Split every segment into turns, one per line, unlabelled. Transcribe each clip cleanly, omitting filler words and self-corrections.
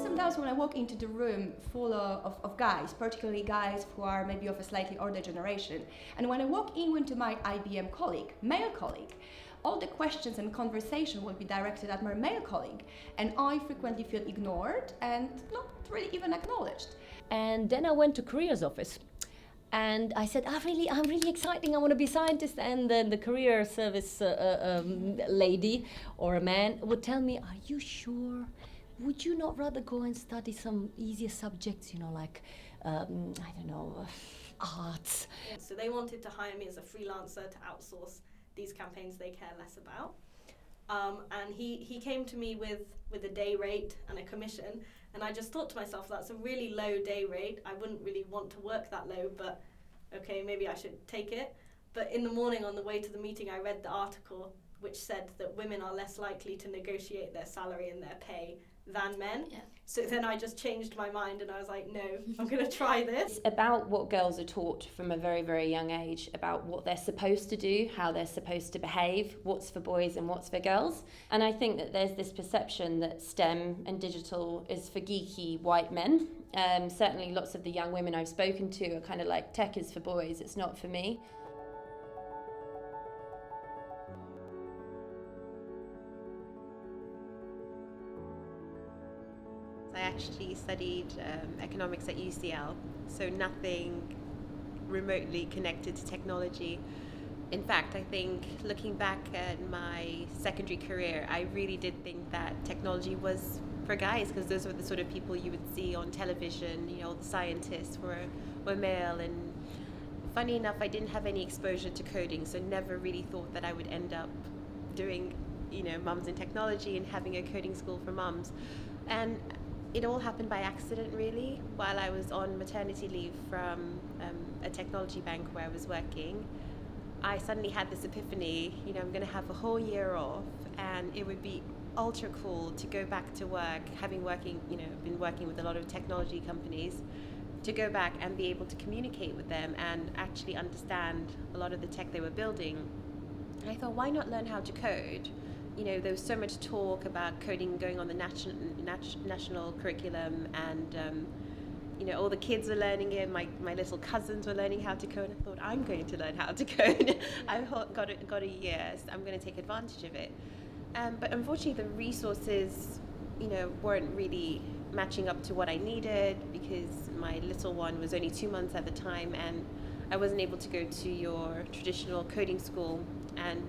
sometimes when I walk into the room full of guys, particularly guys who are maybe of a slightly older generation, and when I walk in into my IBM colleague, male colleague, all the questions and conversation will be directed at my male colleague, and I frequently feel ignored and not really even acknowledged.
And then I went to careers office. And I said, I'm really exciting. I want to be a scientist. And then the career service lady or a man would tell me, are you sure? Would you not rather go and study some easier subjects, like, I don't know, arts?
So they wanted to hire me as a freelancer to outsource these campaigns they care less about. And he came to me with a day rate and a commission, and I just thought to myself, that's a really low day rate. I wouldn't really want to work that low, but okay, maybe I should take it. But in the morning on the way to the meeting, I read the article which said that women are less likely to negotiate their salary and their pay than men. Yeah. So then I just changed my mind and I was like, no, I'm going to try this.
It's about what girls are taught from a very, very young age, about what they're supposed to do, how they're supposed to behave, what's for boys and what's for girls. And I think that there's this perception that STEM and digital is for geeky white men. Certainly lots of the young women I've spoken to are kind of like, tech is for boys, it's not for me.
I actually studied economics at UCL, so nothing remotely connected to technology. In fact, I think looking back at my secondary career, I really did think that technology was for guys, because those were the sort of people you would see on television, the scientists were male. And funny enough, I didn't have any exposure to coding, so never really thought that I would end up doing, mums in technology and having a coding school for mums. And it all happened by accident, really. While I was on maternity leave from a technology bank where I was working, I suddenly had this epiphany, I'm going to have a whole year off, and it would be ultra cool to go back to work, having been working with a lot of technology companies, to go back and be able to communicate with them and actually understand a lot of the tech they were building. And I thought, why not learn how to code? There was so much talk about coding going on the national curriculum, and all the kids were learning it. My little cousins were learning how to code. I thought, I'm going to learn how to code. I've got a year, so I'm going to take advantage of it. But unfortunately, the resources, weren't really matching up to what I needed, because my little one was only 2 months at the time, and I wasn't able to go to your traditional coding school, and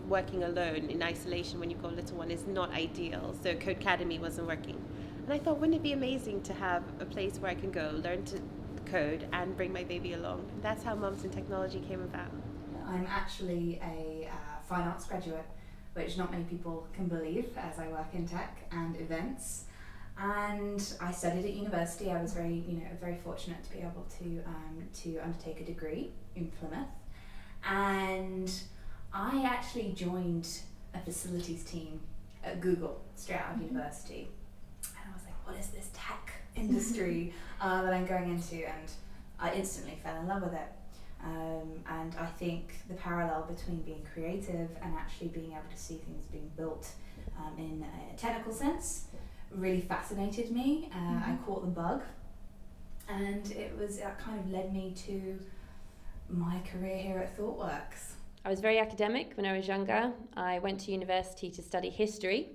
working alone in isolation when you've got a little one is not ideal. So Codecademy wasn't working. And I thought, wouldn't it be amazing to have a place where I can go, learn to code, and bring my baby along? And that's how Mums in Technology came about.
I'm actually a fine arts graduate, which not many people can believe, as I work in tech and events. And I studied at university. I was very fortunate to be able to undertake a degree in Plymouth. And I actually joined a facilities team at Google straight out of university. And I was like, what is this tech industry that I'm going into? And I instantly fell in love with it. And I think the parallel between being creative and actually being able to see things being built in a technical sense really fascinated me. I caught the bug, and that kind of led me to my career here at ThoughtWorks.
I was very academic when I was younger. I went to university to study history,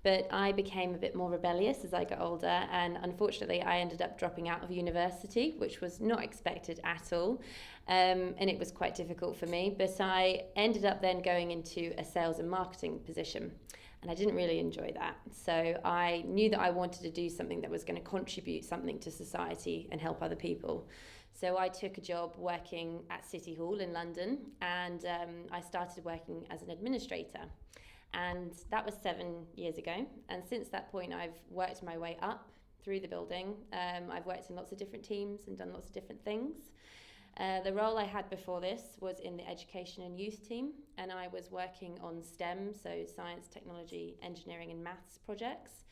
but I became a bit more rebellious as I got older, and unfortunately I ended up dropping out of university, which was not expected at all, and it was quite difficult for me. But I ended up then going into a sales and marketing position, and I didn't really enjoy that. So I knew that I wanted to do something that was going to contribute something to society and help other people. So I took a job working at City Hall in London, and I started working as an administrator. And that was 7 years ago. And since that point, I've worked my way up through the building. I've worked in lots of different teams and done lots of different things. The role I had before this was in the education and youth team, and I was working on STEM, so science, technology, engineering and maths projects.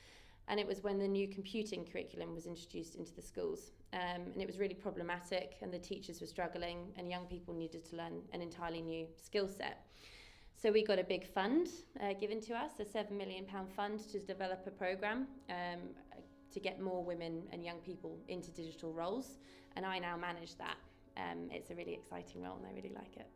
And it was when the new computing curriculum was introduced into the schools. And it was really problematic, and the teachers were struggling, and young people needed to learn an entirely new skill set. So we got a big fund given to us, a £7 million fund, to develop a programme to get more women and young people into digital roles, and I now manage that. It's a really exciting role and I really like it.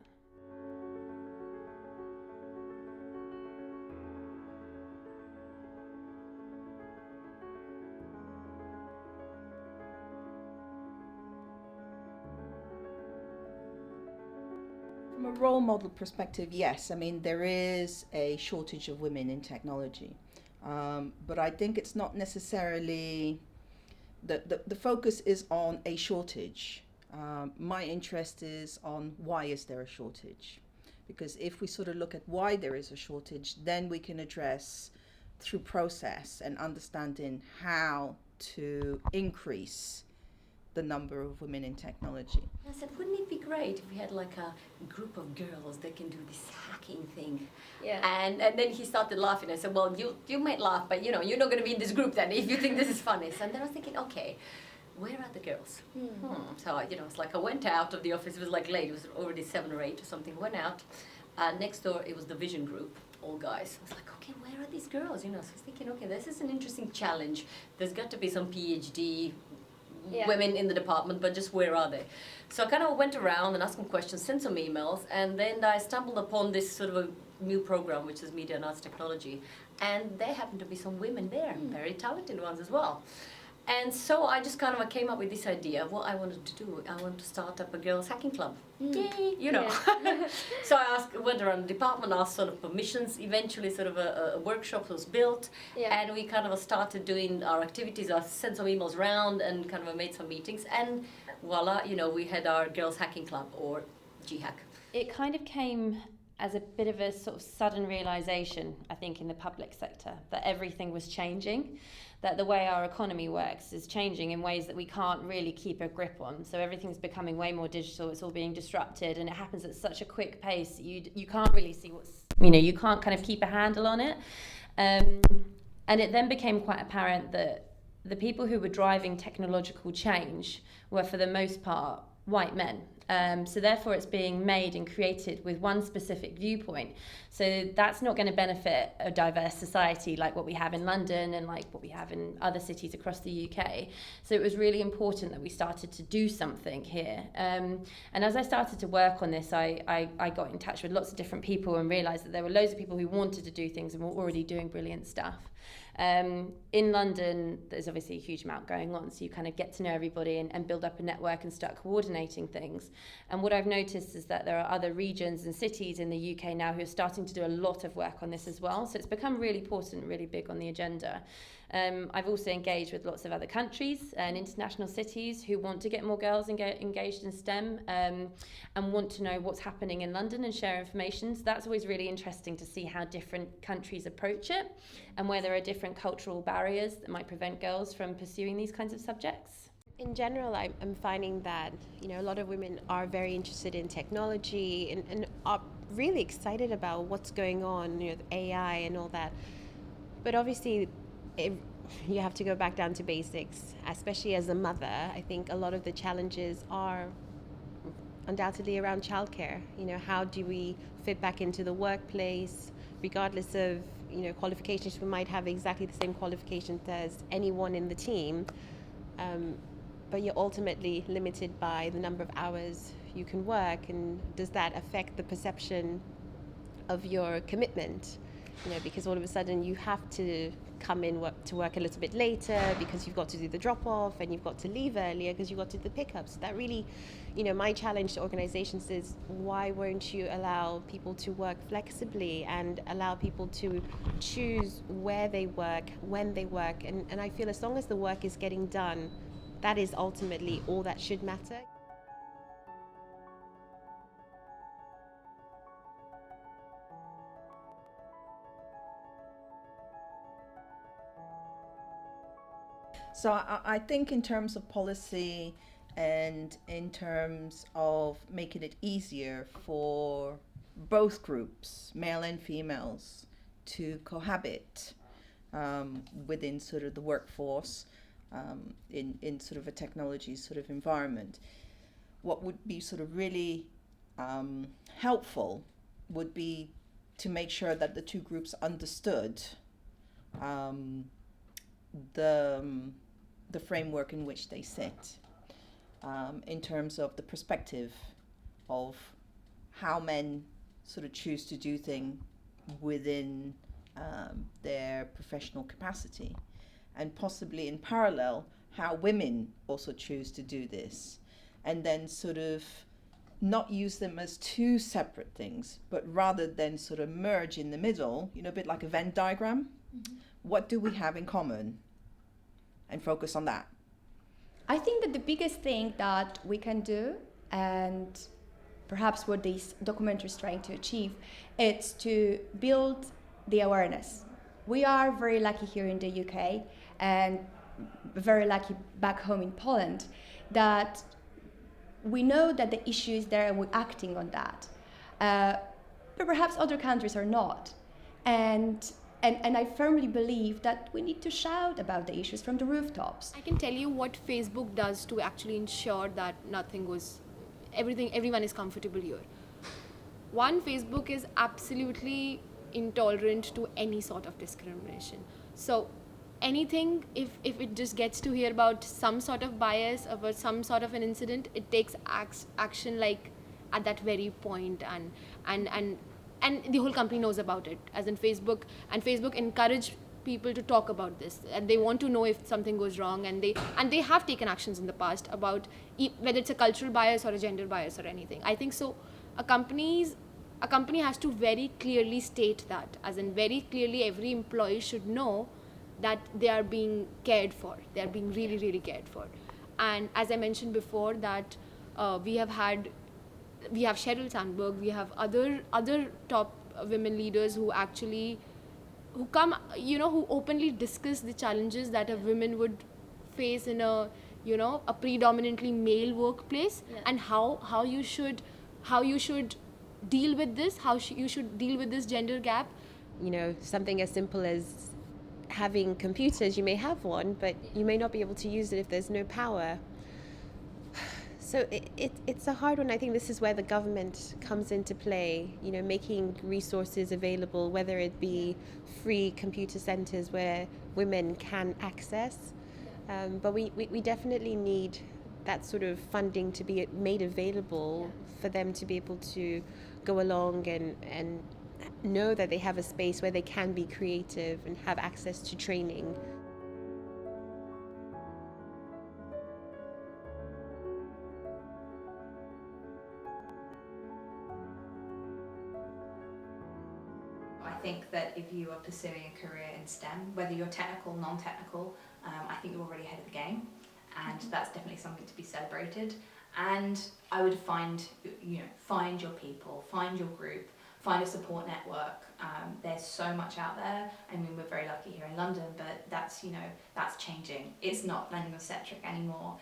From a role model perspective, yes. I mean, there is a shortage of women in technology. But I think it's not necessarily, the focus is on a shortage. My interest is on why is there a shortage? Because if we sort of look at why there is a shortage, then we can address through process and understanding how to increase the number of women in technology.
I said, wouldn't it be great if we had like a group of girls that can do this hacking thing?
Yeah.
And then he started laughing. I said, well, you might laugh, but you're not going to be in this group then if you think this is funny. So then I was thinking, okay, where are the girls? So, it's like I went out of the office. It was like late. It was already 7 or 8 or something. Went out. Next door, it was the Vision Group, all guys. I was like, okay, where are these girls? So I was thinking, okay, this is an interesting challenge. There's got to be some PhD women in the department, but just where are they? So I kind of went around and asked them questions, sent some emails, and then I stumbled upon this sort of a new program, which is Media and Arts Technology, and there happened to be some women there, very talented ones as well. And so I just kind of came up with this idea of what I wanted to do. I wanted to start up a girls' hacking club. Yay, So I went around the department, asked sort of permissions. Eventually, sort of a workshop was built, and we kind of started doing our activities. I sent some emails around and kind of made some meetings, and voila, we had our girls' hacking club, or GHAC.
It kind of came as a bit of a sort of sudden realization, I think, in the public sector, that everything was changing, that the way our economy works is changing in ways that we can't really keep a grip on. So everything's becoming way more digital, it's all being disrupted, and it happens at such a quick pace, you can't really see you can't kind of keep a handle on it. And it then became quite apparent that the people who were driving technological change were, for the most part, white men. So therefore it's being made and created with one specific viewpoint. So that's not going to benefit a diverse society like what we have in London and like what we have in other cities across the UK. So it was really important that we started to do something here. And as I started to work on this, I got in touch with lots of different people and realised that there were loads of people who wanted to do things and were already doing brilliant stuff. In London, there's obviously a huge amount going on, so you kind of get to know everybody and build up a network and start coordinating things. And what I've noticed is that there are other regions and cities in the UK now who are starting to do a lot of work on this as well. So it's become really important, really big on the agenda. I've also engaged with lots of other countries and international cities who want to get more girls engaged in STEM and want to know what's happening in London and share information. So that's always really interesting to see how different countries approach it and where there are different cultural barriers that might prevent girls from pursuing these kinds of subjects.
In general, I'm finding that a lot of women are very interested in technology and are really excited about what's going on, AI and all that. But obviously, you have to go back down to basics, especially as a mother. I think a lot of the challenges are undoubtedly around childcare. How do we fit back into the workplace, regardless of qualifications? We might have exactly the same qualifications as anyone in the team, but you're ultimately limited by the number of hours you can work. And does that affect the perception of your commitment? Because all of a sudden you have to come in to work a little bit later because you've got to do the drop-off, and you've got to leave earlier because you've got to do the pickups. So that really, my challenge to organizations is, why won't you allow people to work flexibly and allow people to choose where they work, when they work? And I feel as long as the work is getting done, that is ultimately all that should matter.
So I think in terms of policy and in terms of making it easier for both groups, male and females, to cohabit within sort of the workforce in sort of a technology sort of environment, what would be sort of really helpful would be to make sure that the two groups understood the framework in which they sit, in terms of the perspective of how men sort of choose to do things within their professional capacity, and possibly in parallel how women also choose to do this, and then sort of not use them as two separate things, but rather than sort of merge in the middle, a bit like a Venn diagram. Mm-hmm. What do we have in common? And focus on that.
I think that the biggest thing that we can do, and perhaps what this documentary is trying to achieve, is to build the awareness. We are very lucky here in the UK and very lucky back home in Poland that we know that the issue is there and we're acting on that. But perhaps other countries are not. And I firmly believe that we need to shout about the issues from the rooftops.
I can tell you what Facebook does to actually ensure that everyone is comfortable here. One, Facebook is absolutely intolerant to any sort of discrimination. So anything, if it just gets to hear about some sort of bias, about some sort of an incident, it takes action like at that very point, and the whole company knows about it, as in Facebook. And Facebook encourage people to talk about this, and they want to know if something goes wrong, and they have taken actions in the past about whether it's a cultural bias or a gender bias or anything. I think so. A company has to very clearly state that, as in very clearly every employee should know that they are being cared for. They are being really, really cared for. And as I mentioned before, that we have Sheryl Sandberg, we have other top women leaders who openly discuss the challenges that a woman would face in a predominantly male workplace, and how you should deal with this, you should deal with this gender gap.
Something as simple as having computers. You may have one, but you may not be able to use it if there's no power. So it's a hard one. I think this is where the government comes into play, making resources available, whether it be free computer centers where women can access. But we definitely need that sort of funding to be made available for them to be able to go along and know that they have a space where they can be creative and have access to training.
I think that if you are pursuing a career in STEM, whether you're technical, non-technical, I think you're already ahead of the game, and that's definitely something to be celebrated. And I would find your people, find your group, find a support network. There's so much out there. I mean, we're very lucky here in London, but that's changing. It's not London-centric anymore.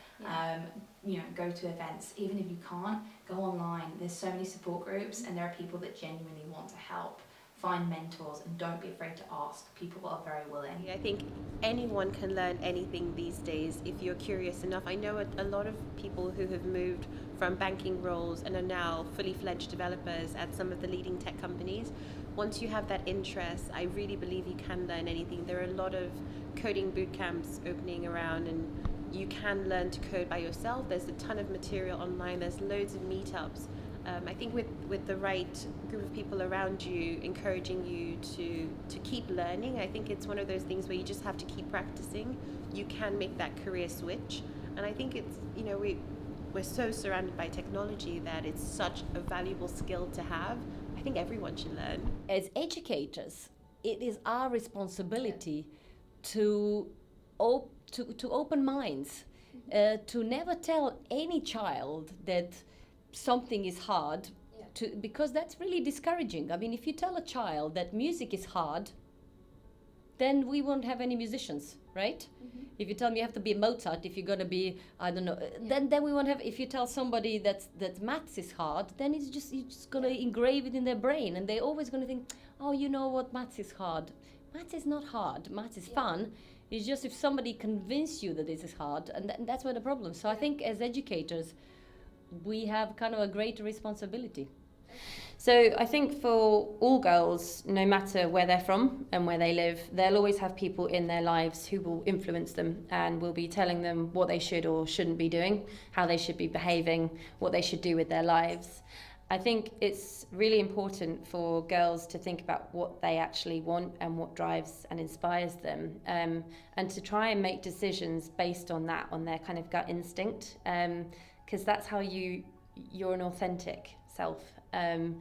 Go to events. Even if you can't, go online. There's so many support groups, and there are people that genuinely want to help. Find mentors, and don't be afraid to ask. People are very willing.
I think anyone can learn anything these days if you're curious enough. I know a lot of people who have moved from banking roles and are now fully fledged developers at some of the leading tech companies. Once you have that interest, I really believe you can learn anything. There are a lot of coding boot camps opening around, and you can learn to code by yourself. There's a ton of material online. There's loads of meetups. I think with the right group of people around you, encouraging you to keep learning, I think it's one of those things where you just have to keep practicing. You can make that career switch. And I think it's, we're so surrounded by technology that it's such a valuable skill to have. I think everyone should learn.
As educators, it is our responsibility to open minds, to never tell any child that something is hard, because that's really discouraging. I mean, if you tell a child that music is hard, then we won't have any musicians, right? Mm-hmm. If you tell me you have to be a Mozart, if you're going to be, I don't know, then we won't have. If you tell somebody that maths is hard, then you're just going to engrave it in their brain, and they're always going to think, oh, you know what, maths is hard. Maths is not hard. Maths is fun. It's just if somebody convinces you that this is hard, and that's where the problem. So I think as educators, we have kind of a greater responsibility.
So I think for all girls, no matter where they're from and where they live, they'll always have people in their lives who will influence them and will be telling them what they should or shouldn't be doing, how they should be behaving, what they should do with their lives. I think it's really important for girls to think about what they actually want and what drives and inspires them, and to try and make decisions based on that, on their kind of gut instinct, because that's how you're an authentic self. And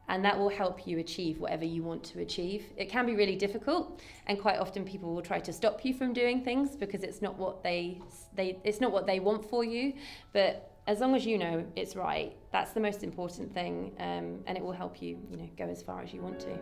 that will help you achieve whatever you want to achieve. It can be really difficult, and quite often people will try to stop you from doing things because it's not what it's not what they want for you. But as long as you know it's right, that's the most important thing, and it will help you, go as far as you want to.